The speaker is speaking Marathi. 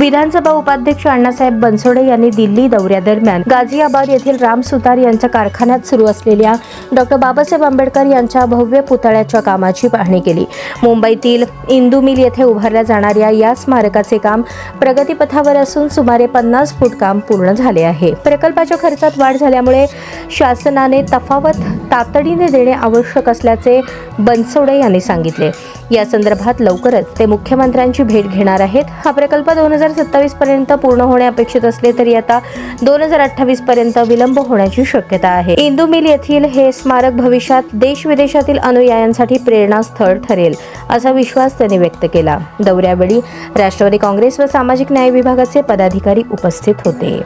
विधानसभा उपाध्यक्ष अण्णासाहेब बनसोडे यांनी दिल्ली दौऱ्यादरम्यान गाझियाबाद येथील राम सुतार यांच्या कारखान्यात सुरू असलेल्या डॉ. बाबासाहेब आंबेडकर यांच्या भव्य पुतळ्याच्या कामाची पाहणी केली. मुंबईतील इंदू मिल येथे उभारल्या जाणाऱ्या या स्मारकाचे काम प्रगतीपथावर असून सुमारे 50 फूट काम पूर्ण झाले आहे. प्रकल्पाच्या खर्चात वाढ झाल्यामुळे शासनाने तफावत तातडीने देणे आवश्यक असल्याचे बनसोडे यांनी सांगितले. या संदर्भात लवकरच ते मुख्यमंत्र्यांची भेट घेणार आहेत. हा प्रकल्प 2027 पर्यंत पूर्ण होणे अपेक्षित असले तरी आता 2028 पर्यंत विलंब होण्याची शक्यता आहे. इंदू मिल येथील हे स्मारक भविष्यात देश-विदेशातील अनुयायांसाठी प्रेरणास्थळ ठरेल असा विश्वास त्यांनी व्यक्त केला. दौऱ्यावेळी राष्ट्रवादी काँग्रेस व सामाजिक न्याय विभागाचे पदाधिकारी उपस्थित होते.